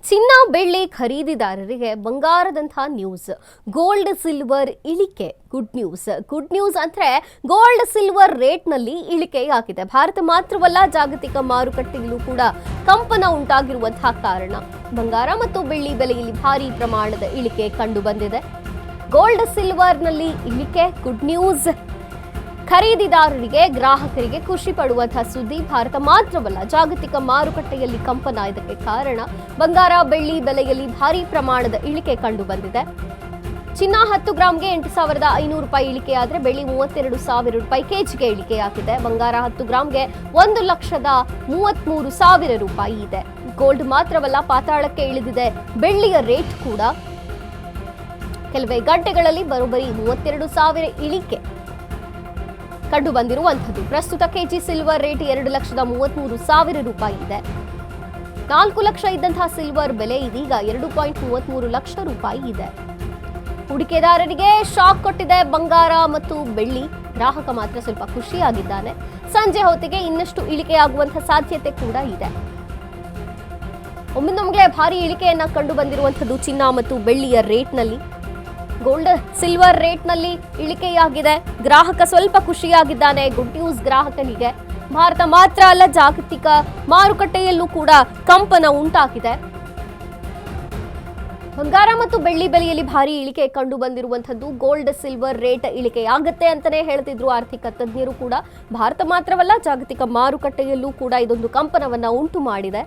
ಚಿನ್ನ ಬೆಳ್ಳಿ ಖರೀದಿದಾರರಿಗೆ ಬಂಗಾರದಂತಹ ನ್ಯೂಸ್. ಗೋಲ್ಡ್ ಸಿಲ್ವರ್ ಇಳಿಕೆ. ಗುಡ್ ನ್ಯೂಸ್ ಅಂದ್ರೆ ಗೋಲ್ಡ್ ಸಿಲ್ವರ್ ರೇಟ್ನಲ್ಲಿ ಇಳಿಕೆಯಾಗಿದೆ. ಭಾರತ ಮಾತ್ರವಲ್ಲ, ಜಾಗತಿಕ ಮಾರುಕಟ್ಟೆಯಲ್ಲೂ ಕೂಡ ಕಂಪನ ಉಂಟಾಗಿರುವಂತಹ ಕಾರಣ ಬಂಗಾರ ಮತ್ತು ಬೆಳ್ಳಿ ಬೆಲೆಯಲ್ಲಿ ಭಾರಿ ಪ್ರಮಾಣದ ಇಳಿಕೆ ಕಂಡು ಬಂದಿದೆ. ಗೋಲ್ಡ್ ಸಿಲ್ವರ್ನಲ್ಲಿ ಇಳಿಕೆ ಗುಡ್ ನ್ಯೂಸ್. ಖರೀದಿದಾರರಿಗೆ, ಗ್ರಾಹಕರಿಗೆ ಖುಷಿ ಪಡುವಂತಹ ಸುದ್ದಿ. ಭಾರತ ಮಾತ್ರವಲ್ಲ, ಜಾಗತಿಕ ಮಾರುಕಟ್ಟೆಯಲ್ಲಿ ಕಂಪನ ಇದಕ್ಕೆ ಕಾರಣ ಬಂಗಾರ ಬೆಳ್ಳಿ ಬೆಲೆಯಲ್ಲಿ ಭಾರಿ ಪ್ರಮಾಣದ ಇಳಿಕೆ ಕಂಡು ಬಂದಿದೆ. ಚಿನ್ನ 10 ಗ್ರಾಂಗೆ 8,500 ರೂಪಾಯಿ ಇಳಿಕೆಯಾದರೆ ಬೆಳ್ಳಿ 32,000 ರೂಪಾಯಿ ಕೆಜಿಗೆ ಇಳಿಕೆಯಾಗಿದೆ. ಬಂಗಾರ 10 ಗ್ರಾಂಗೆ 1,33,000 ರೂಪಾಯಿ ಇದೆ. ಗೋಲ್ಡ್ ಮಾತ್ರವಲ್ಲ, ಪಾತಾಳಕ್ಕೆ ಇಳಿದಿದೆ ಬೆಳ್ಳಿಯ ರೇಟ್ ಕೂಡ. ಕೆಲವೇ ಗಂಟೆಗಳಲ್ಲಿ ಬರೋಬ್ಬರಿ 32,000 ಇಳಿಕೆ ಕಂಡು ಬಂದಿರುವಂಥದ್ದು. ಪ್ರಸ್ತುತ ಕೆಜಿ ಸಿಲ್ವರ್ ರೇಟ್ 2,33,000 ರೂಪಾಯಿ ಇದೆ. 4 ಲಕ್ಷ ಇದ್ದಂತಹ ಸಿಲ್ವರ್ ಬೆಲೆ ಇದೀಗ 2.33 ಲಕ್ಷ ರೂಪಾಯಿ ಇದೆ. ಹೂಡಿಕೆದಾರರಿಗೆ ಶಾಕ್ ಕೊಟ್ಟಿದೆ ಬಂಗಾರ ಮತ್ತು ಬೆಳ್ಳಿ. ಗ್ರಾಹಕ ಮಾತ್ರ ಸ್ವಲ್ಪ ಖುಷಿಯಾಗಿದ್ದಾನೆ. ಸಂಜೆ ಹೊತ್ತಿಗೆ ಇನ್ನಷ್ಟು ಇಳಿಕೆಯಾಗುವಂತಹ ಸಾಧ್ಯತೆ ಕೂಡ ಇದೆ. ಒಮ್ಮಿಂದೊಮ್ಮೆಲೆ ಭಾರಿ ಇಳಿಕೆಯನ್ನ ಕಂಡು ಬಂದಿರುವಂಥದ್ದು ಚಿನ್ನ ಮತ್ತು ಬೆಳ್ಳಿಯ ರೇಟ್ನಲ್ಲಿ. ಗೋಲ್ಡ್ ಸಿಲ್ವರ್ ರೇಟ್ನಲ್ಲಿ ಇಳಿಕೆಯಾಗಿದೆ. ಗ್ರಾಹಕ ಸ್ವಲ್ಪ ಖುಷಿಯಾಗಿದ್ದಾನೆ. ಗುಡ್ ನ್ಯೂಸ್ ಗ್ರಾಹಕನಿಗೆ. ಭಾರತ ಮಾತ್ರ ಅಲ್ಲ, ಜಾಗತಿಕ ಮಾರುಕಟ್ಟೆಯಲ್ಲೂ ಕೂಡ ಕಂಪನ ಉಂಟಾಗಿದೆ. ಬಂಗಾರ ಮತ್ತು ಬೆಳ್ಳಿ ಬೆಲೆಯಲ್ಲಿ ಭಾರಿ ಇಳಿಕೆ ಕಂಡು ಬಂದಿರುವಂಥದ್ದು. ಗೋಲ್ಡ್ ಸಿಲ್ವರ್ ರೇಟ್ ಇಳಿಕೆಯಾಗತ್ತೆ ಅಂತಾನೆ ಹೇಳ್ತಿದ್ರು ಆರ್ಥಿಕ ತಜ್ಞರು ಕೂಡ. ಭಾರತ ಮಾತ್ರವಲ್ಲ, ಜಾಗತಿಕ ಮಾರುಕಟ್ಟೆಯಲ್ಲೂ ಕೂಡ ಇದೊಂದು ಕಂಪನವನ್ನ ಉಂಟು ಮಾಡಿದೆ.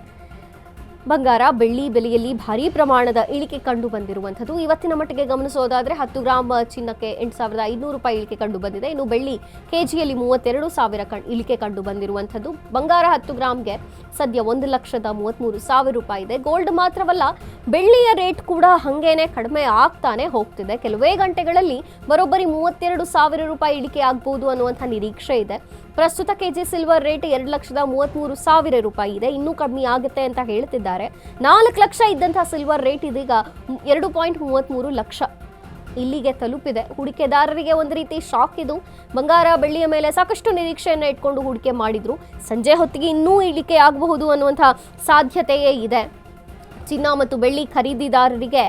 ಬಂಗಾರ ಬೆಳ್ಳಿ ಬೆಲೆಯಲ್ಲಿ ಭಾರಿ ಪ್ರಮಾಣದ ಇಳಿಕೆ ಕಂಡು ಬಂದಿರುವಂಥದ್ದು. ಇವತ್ತಿನ ಮಟ್ಟಿಗೆ ಗಮನಿಸೋದಾದ್ರೆ 10 ಗ್ರಾಂ ಚಿನ್ನಕ್ಕೆ 8,500 ರೂಪಾಯಿ ಇಳಿಕೆ ಕಂಡು ಬಂದಿದೆ. ಇನ್ನು ಬೆಳ್ಳಿ ಕೆಜಿಯಲ್ಲಿ 32,000 ಇಳಿಕೆ ಕಂಡು ಬಂದಿರುವಂಥದ್ದು. ಬಂಗಾರ 10 ಗ್ರಾಂಗೆ ಸದ್ಯ 1,33,000 ರೂಪಾಯಿ ಇದೆ. ಗೋಲ್ಡ್ ಮಾತ್ರವಲ್ಲ, ಬೆಳ್ಳಿಯ ರೇಟ್ ಕೂಡ ಹಂಗೇನೆ ಕಡಿಮೆ ಆಗ್ತಾನೆ ಹೋಗ್ತಿದೆ. ಕೆಲವೇ ಗಂಟೆಗಳಲ್ಲಿ ಬರೋಬ್ಬರಿ 32,000 ರೂಪಾಯಿ ಇಳಿಕೆ ಆಗ್ಬಹುದು ಅನ್ನುವಂಥ ನಿರೀಕ್ಷೆ ಇದೆ. ಪ್ರಸ್ತುತ ಕೆಜಿ ಸಿಲ್ವರ್ ರೇಟ್ 2,33,000 ರೂಪಾಯಿ ಇದೆ. ಇನ್ನೂ ಕಡಿಮೆ ಆಗುತ್ತೆ ಅಂತ ಹೇಳ್ತಿದ್ದಾರೆ. 4 ಲಕ್ಷ ಇದ್ದಂತಹ ಸಿಲ್ವರ್ ರೇಟ್ ಇದೀಗ 2.33 ಲಕ್ಷ ಇಲ್ಲಿಗೆ ತಲುಪಿದೆ. ಹೂಡಿಕೆದಾರರಿಗೆ ಒಂದು ರೀತಿ ಶಾಕ್ ಇದು. ಬಂಗಾರ ಬೆಳ್ಳಿಯ ಮೇಲೆ ಸಾಕಷ್ಟು ನಿರೀಕ್ಷೆಯನ್ನು ಇಟ್ಕೊಂಡು ಹೂಡಿಕೆ ಮಾಡಿದ್ರು. ಸಂಜೆ ಹೊತ್ತಿಗೆ ಇನ್ನೂ ಇಳಿಕೆ ಆಗಬಹುದು ಅನ್ನುವಂಥ ಸಾಧ್ಯತೆಯೇ ಇದೆ. ಚಿನ್ನ ಮತ್ತು ಬೆಳ್ಳಿ ಖರೀದಿದಾರರಿಗೆ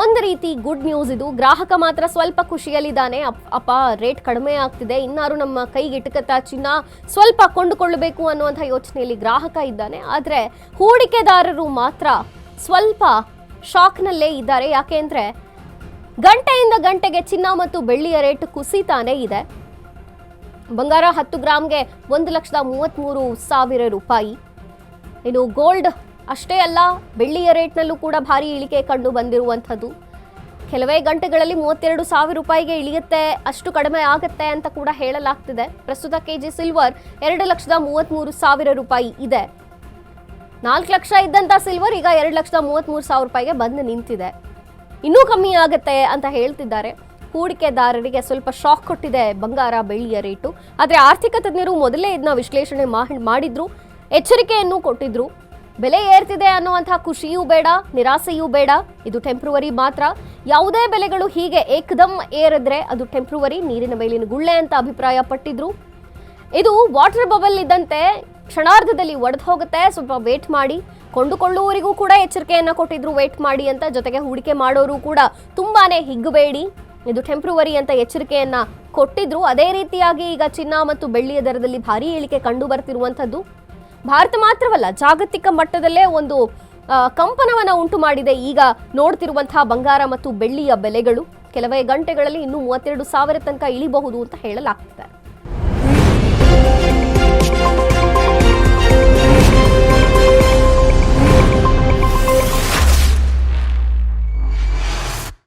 ಒಂದು ರೀತಿ ಗುಡ್ ನ್ಯೂಸ್ ಇದು. ಗ್ರಾಹಕ ಮಾತ್ರ ಸ್ವಲ್ಪ ಖುಷಿಯಲ್ಲಿದ್ದಾನೆ. ಅಪ್ಪ ರೇಟ್ ಕಡಿಮೆ ಆಗ್ತಿದೆ, ಇನ್ನಾರು ನಮ್ಮ ಕೈಗೆ ಇಟಕತ್ತ ಚಿನ್ನ ಸ್ವಲ್ಪ ಕೊಂಡುಕೊಳ್ಳಬೇಕು ಅನ್ನುವಂಥ ಯೋಚನೆಯಲ್ಲಿ ಗ್ರಾಹಕ ಇದ್ದಾನೆ. ಆದರೆ ಹೂಡಿಕೆದಾರರು ಮಾತ್ರ ಸ್ವಲ್ಪ ಶಾಕ್ನಲ್ಲೇ ಇದ್ದಾರೆ. ಯಾಕೆ ಅಂದರೆ ಗಂಟೆಯಿಂದ ಗಂಟೆಗೆ ಚಿನ್ನ ಮತ್ತು ಬೆಳ್ಳಿಯ ರೇಟ್ ಕುಸಿತಾನೇ ಇದೆ. ಬಂಗಾರ 10 ಗ್ರಾಂಗೆ 1,33,000 ರೂಪಾಯಿ. ಇನ್ನು ಗೋಲ್ಡ್ ಅಷ್ಟೇ ಅಲ್ಲ, ಬೆಳ್ಳಿಯ ರೇಟ್ನಲ್ಲೂ ಕೂಡ ಭಾರಿ ಇಳಿಕೆ ಕಂಡು ಬಂದಿರುವಂಥದ್ದು. ಕೆಲವೇ ಗಂಟೆಗಳಲ್ಲಿ 32,000 ರೂಪಾಯಿಗೆ ಇಳಿಯುತ್ತೆ, ಅಷ್ಟು ಕಡಿಮೆ ಆಗುತ್ತೆ ಅಂತ ಕೂಡ ಹೇಳಲಾಗ್ತಿದೆ. ಪ್ರಸ್ತುತ ಕೆಜಿ ಸಿಲ್ವರ್ 2,33,000 ರೂಪಾಯಿ ಇದೆ. 4 ಲಕ್ಷ ಇದ್ದಂಥ ಸಿಲ್ವರ್ ಈಗ 2,33,000 ರೂಪಾಯಿಗೆ ಬಂದು ನಿಂತಿದೆ. ಇನ್ನೂ ಕಮ್ಮಿ ಆಗುತ್ತೆ ಅಂತ ಹೇಳ್ತಿದ್ದಾರೆ. ಹೂಡಿಕೆದಾರರಿಗೆ ಸ್ವಲ್ಪ ಶಾಕ್ ಕೊಟ್ಟಿದೆ ಬಂಗಾರ ಬೆಳ್ಳಿಯ ರೇಟು. ಆದರೆ ಆರ್ಥಿಕ ತಜ್ಞರು ಮೊದಲೇ ಇದನ್ನ ವಿಶ್ಲೇಷಣೆ ಮಾಡಿದ್ರು, ಎಚ್ಚರಿಕೆಯನ್ನು ಕೊಟ್ಟಿದ್ರು. ಬೆಲೆ ಏರ್ತಿದೆ ಅನ್ನುವಂಥ ಖುಷಿಯೂ ಬೇಡ, ನಿರಾಸೆಯೂ ಬೇಡ. ಇದು ಟೆಂಪ್ರವರಿ ಮಾತ್ರ. ಯಾವುದೇ ಬೆಲೆಗಳು ಹೀಗೆ ಏಕದಮ್ ಏರಿದ್ರೆ ಅದು ಟೆಂಪ್ರವರಿ, ನೀರಿನ ಮೇಲಿನ ಗುಳ್ಳೆ ಅಂತ ಅಭಿಪ್ರಾಯ ಪಟ್ಟಿದ್ರು. ಇದು ವಾಟರ್ ಬಬಲ್ ಇದ್ದಂತೆ ಕ್ಷಣಾರ್ಧದಲ್ಲಿ ಒಡೆದು ಹೋಗುತ್ತೆ, ಸ್ವಲ್ಪ ವೇಟ್ ಮಾಡಿ. ಕೊಂಡುಕೊಳ್ಳುವವರಿಗೂ ಕೂಡ ಎಚ್ಚರಿಕೆಯನ್ನು ಕೊಟ್ಟಿದ್ರು, ವೇಟ್ ಮಾಡಿ ಅಂತ. ಜೊತೆಗೆ ಹೂಡಿಕೆ ಮಾಡೋರು ಕೂಡ ತುಂಬಾನೇ ಹಿಗ್ಗಬೇಡಿ, ಇದು ಟೆಂಪ್ರವರಿ ಅಂತ ಎಚ್ಚರಿಕೆಯನ್ನ ಕೊಟ್ಟಿದ್ರು. ಅದೇ ರೀತಿಯಾಗಿ ಈಗ ಚಿನ್ನ ಮತ್ತು ಬೆಳ್ಳಿಯ ದರದಲ್ಲಿ ಭಾರಿ ಇಳಿಕೆ ಕಂಡು ಬರ್ತಿರುವಂಥದ್ದು. ಭಾರತ ಮಾತ್ರವಲ್ಲ, ಜಾಗತಿಕ ಮಟ್ಟದಲ್ಲೇ ಒಂದು ಕಂಪನವನ್ನು ಉಂಟು ಮಾಡಿದೆ ಈಗ ನೋಡ್ತಿರುವಂತಹ ಬಂಗಾರ ಮತ್ತು ಬೆಳ್ಳಿಯ ಬೆಲೆಗಳು. ಕೆಲವೇ ಗಂಟೆಗಳಲ್ಲಿ ಇನ್ನೂ 32,000 ತನಕ ಇಳಿಬಹುದು ಅಂತ ಹೇಳಲಾಗ್ತಿದೆ.